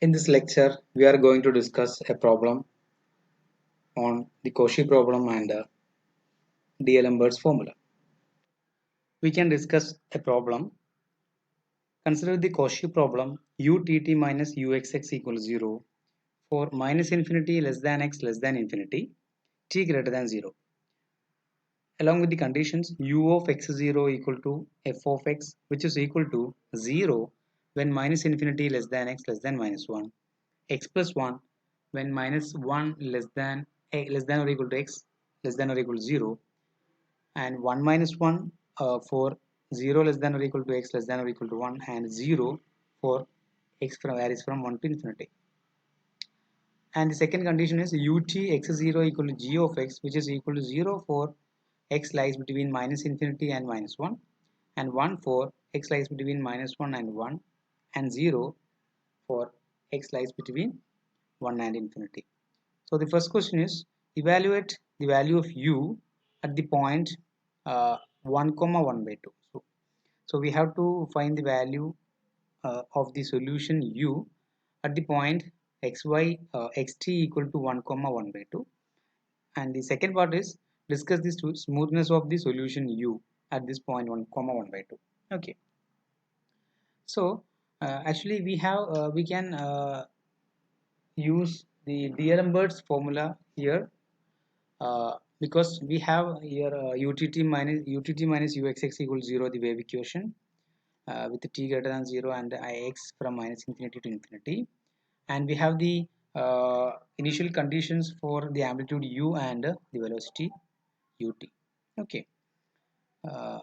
In this lecture, we are going to discuss a problem on the Cauchy problem and D'Alembert's formula. We can discuss a problem. Consider the Cauchy problem utt minus uxx equals 0 for minus infinity less than x less than infinity, t greater than 0. Along with the conditions u of x0 equal to f of x, which is equal to 0 when minus infinity less than x less than minus 1, x plus 1 when minus 1 less than or equal to x less than or equal to 0, and 1 minus 1 for 0 less than or equal to x less than or equal to 1, and 0 for x from varies from 1 to infinity. And the second condition is ut x0 equal to g of x, which is equal to 0 for x lies between minus infinity and minus 1, and 1 for x lies between minus 1 and 1, and 0 for x lies between 1 and infinity. So the first question is evaluate the value of u at the point 1 comma 1 by 2. So we have to find the value of the solution u at the point xt equal to 1 comma 1 by 2, and the second part is discuss the smoothness of the solution u at this point 1 comma 1 by 2. Okay, so actually we can use the D'Alembert's formula here, because we have here utt minus uxx equals 0, the wave equation, with t greater than 0 and ix from minus infinity to infinity, and we have the initial conditions for the amplitude u and the velocity ut. Okay, uh,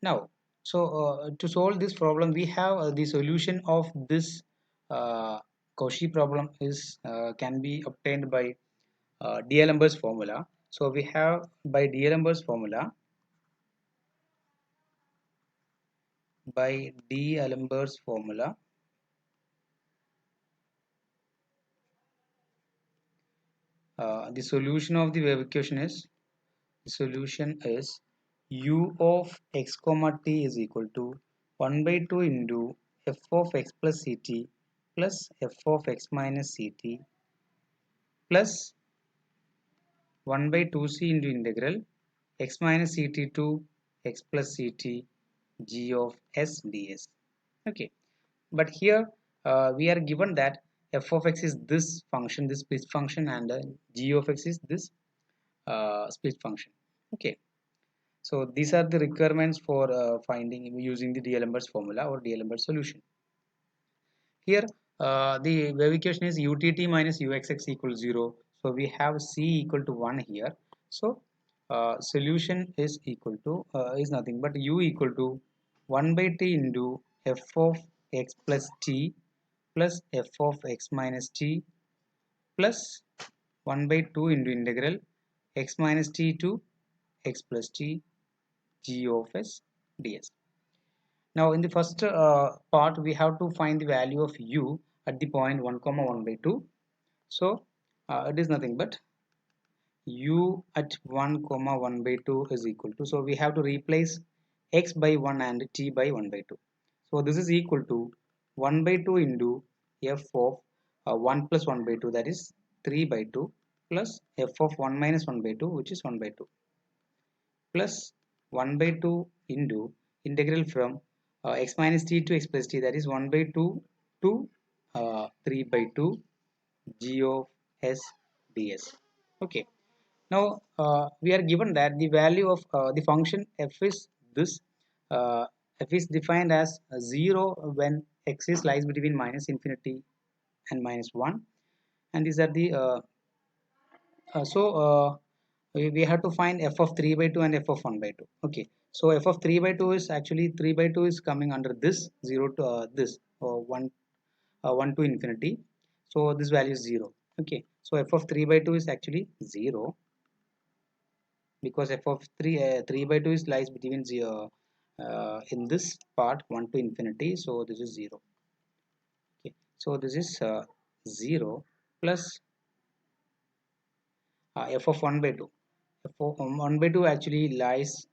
now so to solve this problem we have the solution of this Cauchy problem is can be obtained by D'Alembert's formula. So we have by D'Alembert's formula, the solution of the wave equation is u of x comma t is equal to 1 by 2 into f of x plus ct plus f of x minus ct plus 1 by 2c into integral x minus ct to x plus ct g of s ds. Okay, but here we are given that f of x is this function, this split function, and g of x is this split function. Okay, so these are the requirements for finding using the D'Alembert's formula or D'Alembert's solution. Here the wave equation is utt minus uxx equals 0, so we have c equal to 1 here. So solution is equal to is nothing but u equal to 1 by t into f of x plus t plus f of x minus t plus 1 by 2 into integral x minus t to x plus t g of s ds. Now in the first part we have to find the value of u at the point 1 comma 1 by 2. So it is nothing but u at 1 comma 1 by 2 is equal to, so we have to replace x by 1 and t by 1 by 2. So this is equal to 1 by 2 into f of 1 plus 1 by 2, that is 3 by 2, plus f of 1 minus 1 by 2, which is 1 by 2, plus 1 by 2 into integral from x minus t to x plus t, that is 1 by 2 to 3 by 2 g of s ds. Okay, now we are given that the value of the function f is this, uh, f is defined as 0 when x is lies between minus infinity and minus 1, and these are the so we have to find f of 3 by 2 and f of 1 by 2. Okay, so f of 3 by 2 is actually 3 by 2 is coming under this 0 to this 1 1 to infinity, so this value is 0. Okay, so f of 3 by 2 is actually 0 because f of 3 by 2 is lies between 0 in this part 1 to infinity, so this is 0. Okay, so this is 0 plus f of 1 by 2. f of 1 by 2 actually lies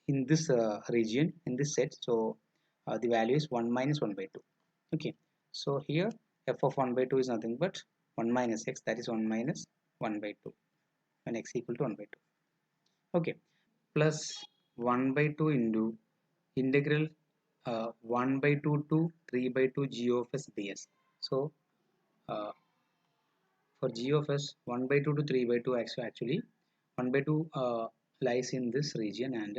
in this region, in this set, so the value is 1 minus 1 by 2. Okay, so here f of 1 by 2 is nothing but 1 minus x, that is 1 minus 1 by 2 when x equal to 1 by 2. Okay, plus 1 by 2 into integral 1 by 2 to 3 by 2 g of s ds. So uh, for g of s, 1 by 2 to 3 by 2 actually 1 by 2 lies in this region and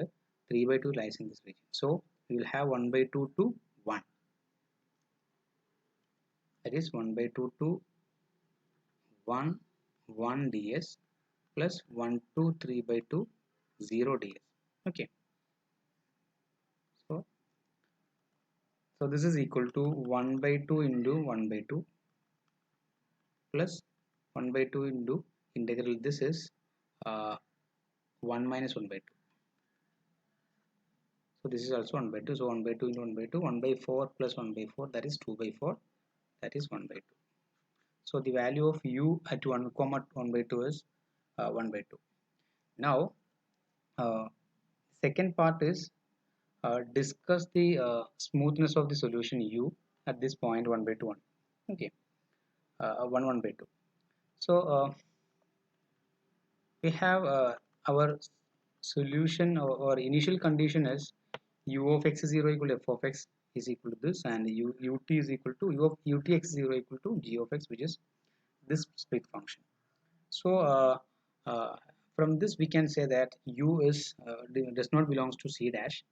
3 by 2 lies in this region. So we will have 1 by 2 to 1, that is 1 by 2 to 1 1 ds plus 1 2 3 by 2 0 ds. Okay, so this is equal to 1 by 2 into 1 by 2 plus 1 by 2 into integral, this is 1 minus 1 by 2. So this is also 1 by 2. So 1 by 2 into 1 by 2, 1 by 4 plus 1 by 4, that is 2 by 4, that is 1 by 2. So the value of u at 1 comma 1 by 2 is 1 by 2. Now uh, second part is discuss the smoothness of the solution u at this point 1 by 2 1. Okay, 1 by 2. So we have our solution, or initial condition is u of x is 0 equal to f of x is equal to this, and ut is equal to u of utx is 0 equal to g of x, which is this split function. So uh, from this we can say that u is does not belongs to c dash.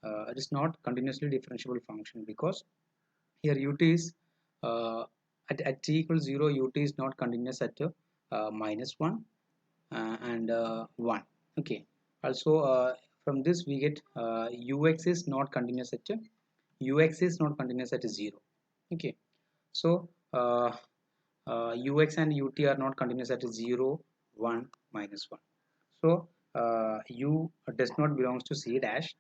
It is not continuously differentiable function, because here ut is at t equals 0, ut is not continuous at minus 1 and 1. Okay, also from this we get ux is not continuous at ux is not continuous at 0. Okay, so ux and ut are not continuous at 0 1 minus 1. So u does not belongs to c dash.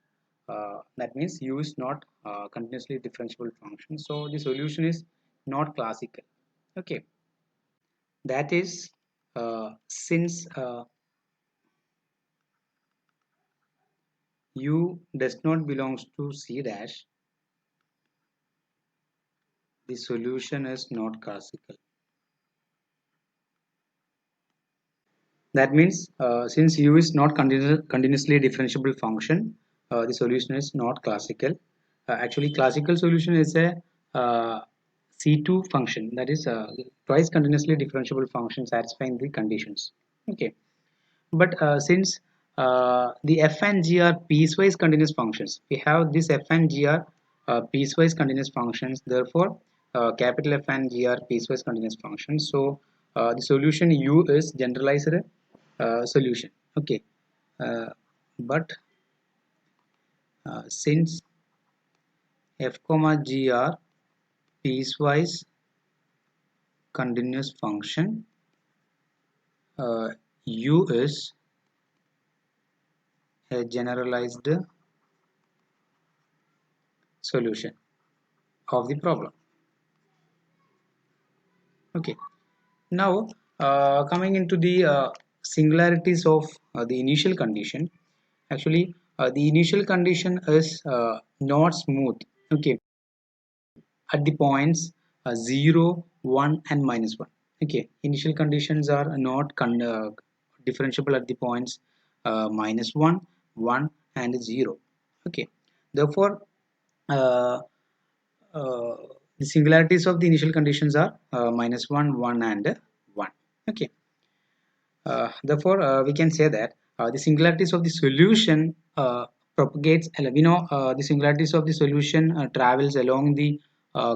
That means u is not continuously differentiable function, so the solution is not classical. Okay, that is since u does not belongs to c dash, the solution is not classical. That means since u is not continuously differentiable function, the solution is not classical. Actually, classical solution is a C2 function, that is twice continuously differentiable function satisfying the conditions. Okay, but since the f and g are piecewise continuous functions, we have this f and g are piecewise continuous functions. Therefore, capital F and g are piecewise continuous functions. So the solution u is generalized solution. Okay, uh, but since f comma g are piecewise continuous function, u is a generalized solution of the problem. Okay, now coming into the singularities of the initial condition. Actually the initial condition is not smooth. Okay, at the points 0 1 and minus 1. Okay, initial conditions are not differentiable at the points minus 1 1 and 0. Okay, therefore uh, uh, the singularities of the initial conditions are minus 1 1 and 1. Okay, therefore we can say that the singularities of the solution propagates, we know the singularities of the solution travels along the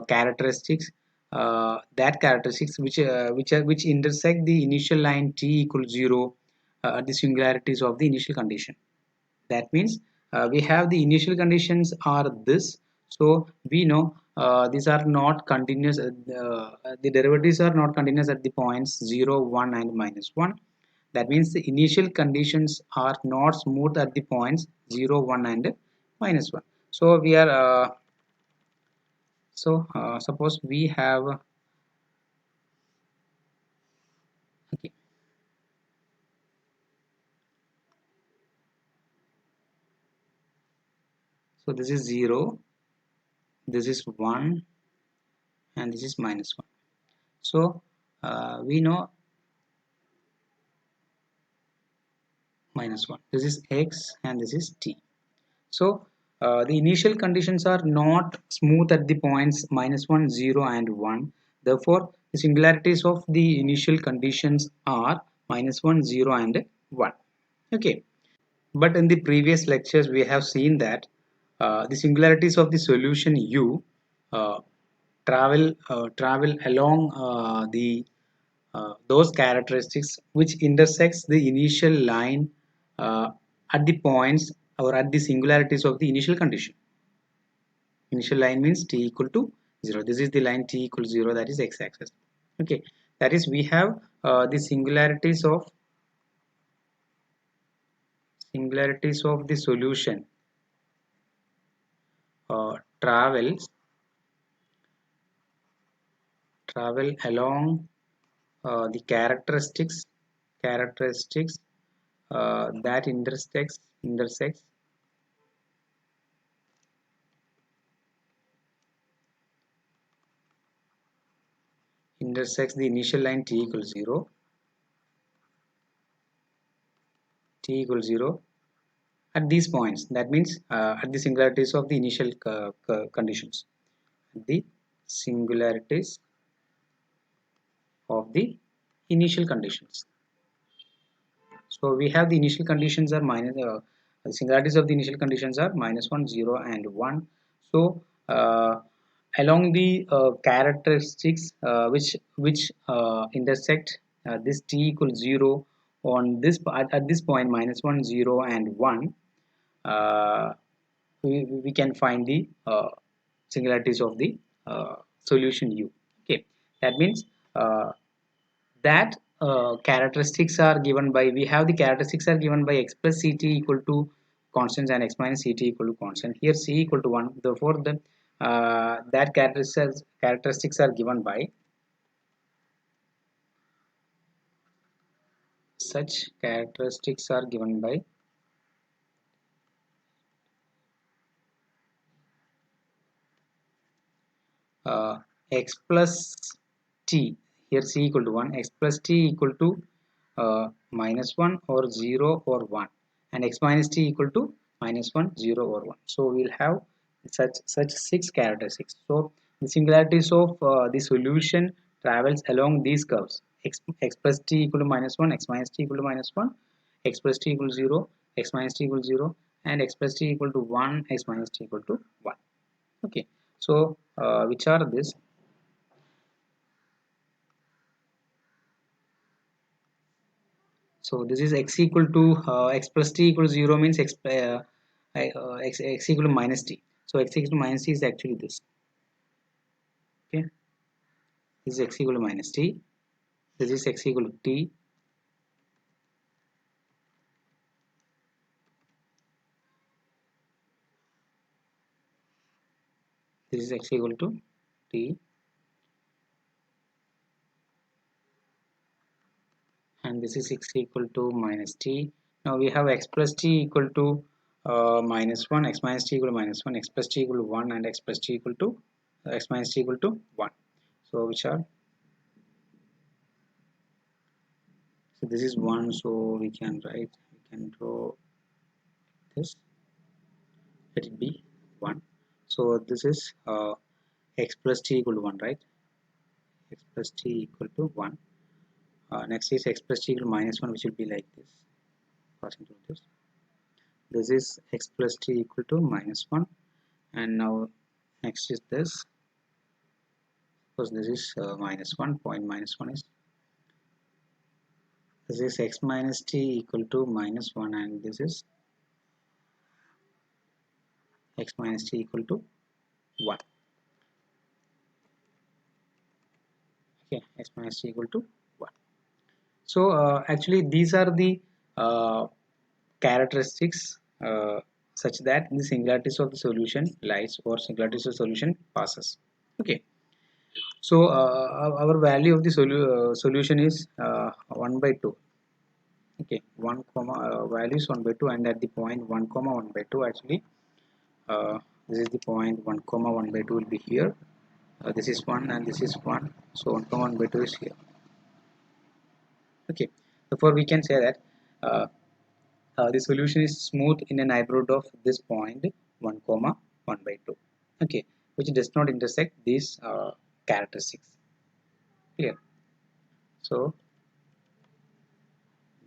characteristics, that characteristics which intersect the initial line t equals 0 at the singularities of the initial condition. That means we have the initial conditions are this, so we know these are not continuous, the derivatives are not continuous at the points 0 1 and minus 1. That means the initial conditions are not smooth at the points 0 1 and minus 1. So we are suppose we have okay, so this is 0, this is 1, and this is minus 1. So we know minus 1. This is x and this is t. So the initial conditions are not smooth at the points minus 1, 0 and 1. Therefore, the singularities of the initial conditions are minus 1, 0 and 1. Okay. But in the previous lectures, we have seen that the singularities of the solution U uh, travel along the those characteristics which intersects the initial line uh, at the points or at the singularities of the initial condition. Initial line means t equal to 0. This is the line t equal 0, that is x-axis. Okay, that is we have the singularities of the solution uh, travels travel along the characteristics that intersects the initial line t equals 0 at these points. That means at the singularities of the initial conditions, the singularities of the initial conditions. So we have the initial conditions are minus the singularities of the initial conditions are minus 1, 0 and 1. So along the characteristics which intersect this t equals 0 on this at this point minus 1, 0 and 1, uh, we can find the singularities of the solution U. Okay, that means that characteristics are given by, we have the characteristics are given by x plus ct equal to constants and x minus ct equal to constant. Here c equal to 1, therefore the that characteristics are given by such characteristics are given by uh, x plus t. Here c equal to 1, x plus t equal to minus 1 or 0 or 1, and x minus t equal to minus 1, 0 or 1. So we'll have such six characteristics. So the singularities of the solution travels along these curves: x plus t equal to minus 1, x minus t equal to minus 1, x plus t equal to 0, x minus t equal to 0, and x plus t equal to 1, x minus t equal to 1. Okay, so which are this? So this is x equal to x plus t equal to 0 means x equal to minus t. So x equal to minus t is actually this. Okay, this is x equal to minus t. This is x equal to t. This is x equal to t, and this is x equal to minus t. Now we have x plus t equal to minus 1, x minus t equal to minus 1, x plus t equal to 1, and x plus t equal to x minus t equal to 1. So which are, so this is 1, so we can draw this, let it be 1. So this is x plus t equal to 1, right? X plus t equal to 1. Next is x plus t equal to minus 1, which will be like this, passing through this. This is x plus t equal to minus 1, and now next is this, because this is minus 1, point minus 1 is, this is x minus t equal to minus 1, and this is x minus t equal to 1. Okay, x minus t equal to 1. So actually these are the characteristics such that the singularities of the solution lies or singularities of solution passes. Okay, so our value of the solution is 1 by 2. Okay, 1 comma value is 1 by 2, and at the point 1 comma 1 by 2, actually uh, this is the point 1 comma 1 by 2 will be here, This is 1 and this is 1, so 1 comma 1 by 2 is here. Okay, therefore we can say that uh, the solution is smooth in a neighborhood of this point 1 comma 1 by 2. Okay, which does not intersect these characteristics. Clear? So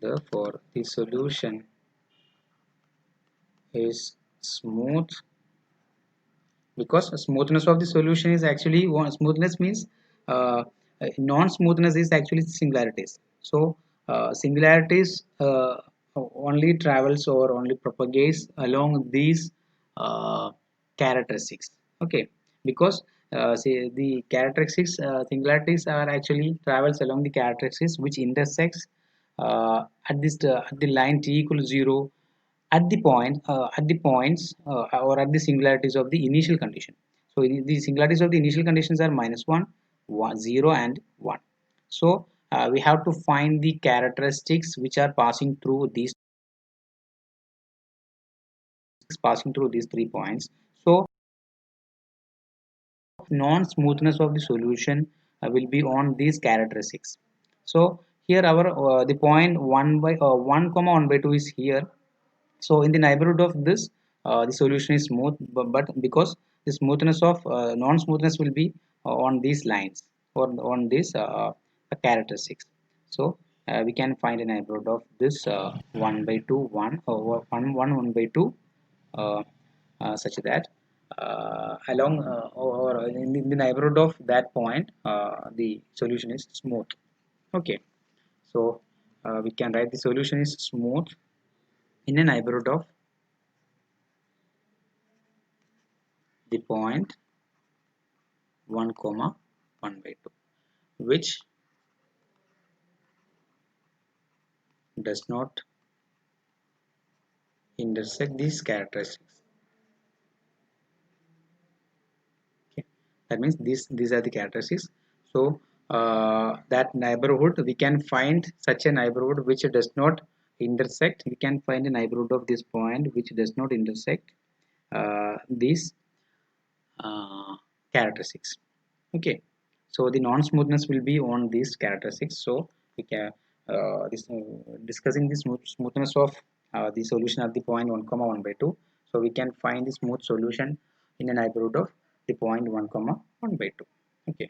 therefore the solution is smooth because smoothness of the solution is actually one. Smoothness means non-smoothness is actually singularities. So singularities only travels or only propagates along these uh, characteristics. Okay, because say the characteristics singularities are actually travels along the characteristics which intersects at the line t equals 0 at the points or at the singularities of the initial condition. So the singularities of the initial conditions are -1, 0 and 1. So we have to find the characteristics which are passing through these 3 points. So non-smoothness of the solution will be on these characteristics. So here our the point 1 comma 1 by 2 is here. So in the neighborhood of this the solution is smooth, but because the smoothness of non-smoothness will be on these lines or on these characteristics. So we can find a neighborhood of this 1 by 2 1 or 1 by 2 uh, such that along or in the neighborhood of that point the solution is smooth. Okay, so we can write the solution is smooth in a neighborhood of the point 1 comma 1 by 2, which does not intersect these characteristics. Okay, that means these are the characteristics. So that neighborhood we can find such a neighborhood which does not intersect. We can find a neighborhood of this point which does not intersect these characteristics. Okay, so the non-smoothness will be on these characteristics. So we can discussing the smoothness of the solution at the point 1 comma 1 by 2. So we can find the smooth solution in a neighborhood of the point 1 comma 1 by 2. Okay.